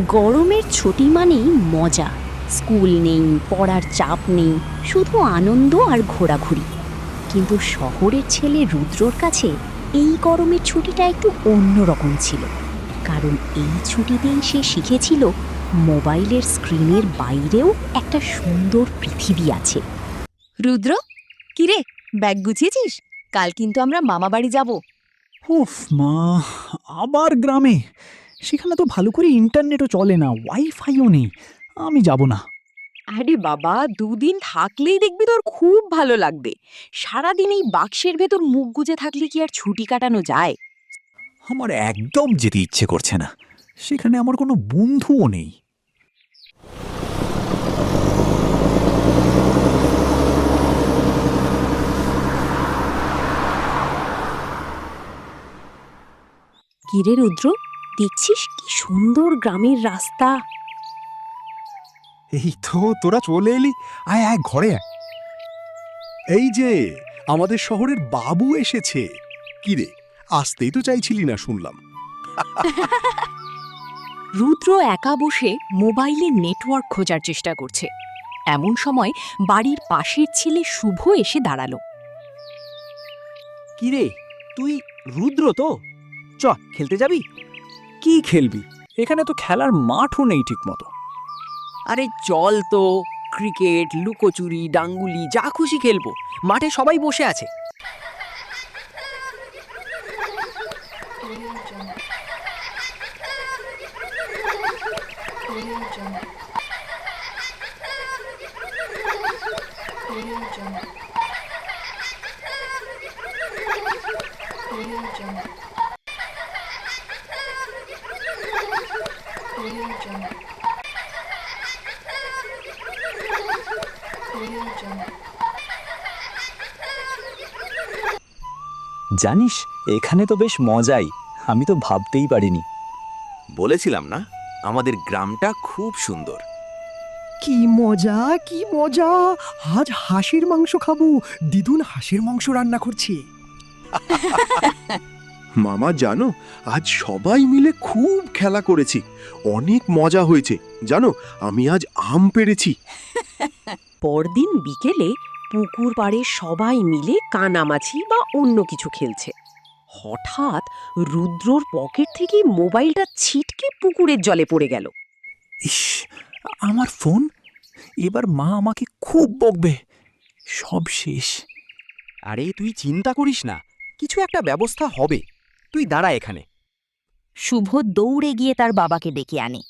গরমের ছুটি মানেই মজা। স্কুল নেই, পড়ার চাপ নেই, শুধু আনন্দ আর ঘোরাঘুরি। কিন্তু শহরের ছেলে রুদ্রর কাছে এই গরমের ছুটিটা একটু অন্যরকম ছিল। কারণ এই ছুটিতেই সে শিখেছিল মোবাইলের স্ক্রিনের বাইরেও একটা সুন্দর পৃথিবী আছে। রুদ্র, কিরে, ব্যাগ গুছিয়েছিস? কাল কিন্তু আমরা মামাবাড়ি যাব। উফ মা, আবার গ্রামে? সেখানে তো ভালো করে ইন্টারনেটও চলে না, ওয়াইফাইও নেই। আমি যাব না। আরে বাবা, দুদিন থাকলেই দেখবি তোর খুব ভালো লাগবে। সারাদিন এই বাক্সের ভেতর মুখ গুজে থাকলে কি আর ছুটি কাটানো যায়? আমার একদম যেতে ইচ্ছে করছে না। সেখানে আমার কোনো বন্ধুও নেই। কিরে রুদ্র, দেখছিস কি সুন্দর গ্রামের রাস্তা? এই তো তোরা চলে এলি। আয় আয়, ঘরে আয়। এই যে আমাদের শহরের বাবু এসেছে। কিরে, আসতেই তো চাইছিলি না শুনলাম। রুদ্র একা বসে মোবাইলে নেটওয়ার্ক খোঁজার চেষ্টা করছে। এমন সময় বাড়ির পাশের ছেলে শুভ এসে দাঁড়ালো। কিরে, তুই রুদ্র তো? চ, খেলতে যাবি? কি খেলবি? এখানে তো খেলার মাঠও নেই ঠিক মতো। আরে চল তো, ক্রিকেট, লুকোচুরি, ডাঙ্গুলি যা খুশি খেলবো। মাঠে সবাই বসে আছে। জানিস, এখানে তো বেশ মজাই। আমি তো ভাবতেই পারিনি। বলেছিলাম না, আমাদের গ্রামটা খুব সুন্দর। কি মজা, কি মজা! আজ হাঁসের মাংস খাবো। দিদুন হাঁসের মাংস রান্না করছে। মামা জানো, আজ সবাই মিলে খুব খেলা করেছি। অনেক মজা হয়েছে। জানো, আমি আজ আম পেড়েছি। পরদিন বিকেলে পুকুর পাড়ে সবাই মিলে কানামাছি বা অন্য কিছু খেলছে। হঠাৎ রুদ্রর পকেট থেকে মোবাইলটা ছিটকে পুকুরের জলে পড়ে গেল। ইস, আমার ফোন! এবার মা আমাকে খুব বকবে। সব শেষ। আরে তুই চিন্তা করিস না, কিছু একটা ব্যবস্থা হবে। তুই দাঁড়া এখানে। শুভ দৌড়ে গিয়ে তার বাবাকে ডেকে আনে।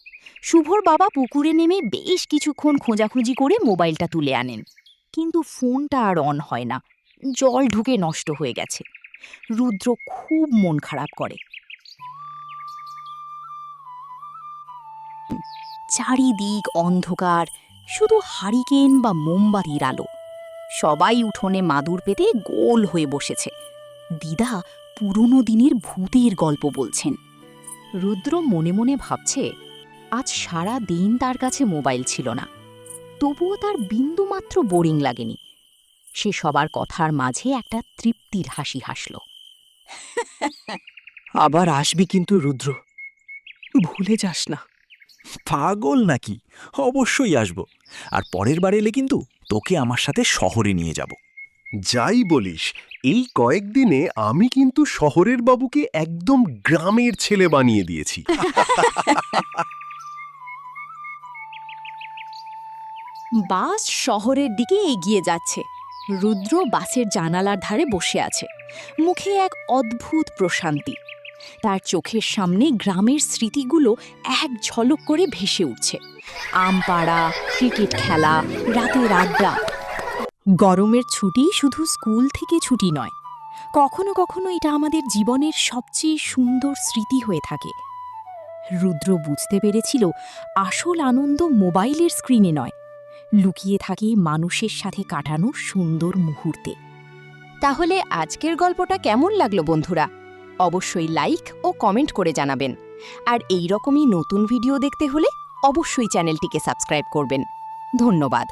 শুভর বাবা পুকুরে নেমে বেশ কিছুক্ষণ খোঁজাখুঁজি করে মোবাইলটা তুলে আনেন, কিন্তু ফোনটা আর অন হয় না। জল ঢুকে নষ্ট হয়ে গেছে। রুদ্র খুব মন খারাপ করে। চারিদিক অন্ধকার, শুধু হারিকেন বা মোমবাতির আলো। সবাই উঠোনে মাদুর পেতে গোল হয়ে বসেছে। দিদা পুরনো দিনের ভূতের গল্প বলছেন। রুদ্র মনে মনে ভাবছে, আজ সারা দিন তার কাছে মোবাইল ছিল না, তবুও তার বিন্দুমাত্র বোরিং লাগেনি। সে সবার কথার মাঝে একটা তৃপ্তির হাসি হাসল। আবার আসবি কিন্তু রুদ্র, ভুলে যাস না। পাগল নাকি? অবশ্যই আসব। আর পরের বার এলে কিন্তু তোকে আমার সাথে শহরে নিয়ে যাব। যাই বলিস, এই কয়েকদিনে আমি কিন্তু শহরের বাবুকে একদম গ্রামের ছেলে বানিয়ে দিয়েছি। বাস শহরের দিকে এগিয়ে যাচ্ছে। রুদ্র বাসের জানালার ধারে বসে আছে, মুখে এক অদ্ভুত প্রশান্তি। তার চোখের সামনে গ্রামের স্মৃতিগুলো এক ঝলক করে ভেসে উঠছে। আম পাড়া, ক্রিকেট খেলা, রাতের আড্ডা। গরমের ছুটি শুধু স্কুল থেকে ছুটি নয়, কখনো কখনো এটা আমাদের জীবনের সবচেয়ে সুন্দর স্মৃতি হয়ে থাকে। রুদ্র বুঝতে পেরেছিল, আসল আনন্দ মোবাইলের স্ক্রিনে নয়, লুকিয়ে থাকে মানুষের সাথে কাটানো সুন্দর মুহূর্তে। তাহলে আজকের গল্পটা কেমন লাগলো বন্ধুরা? অবশ্যই লাইক ও কমেন্ট করে জানাবেন। আর এই রকমই নতুন ভিডিও দেখতে হলে অবশ্যই চ্যানেলটিকে সাবস্ক্রাইব করবেন। ধন্যবাদ।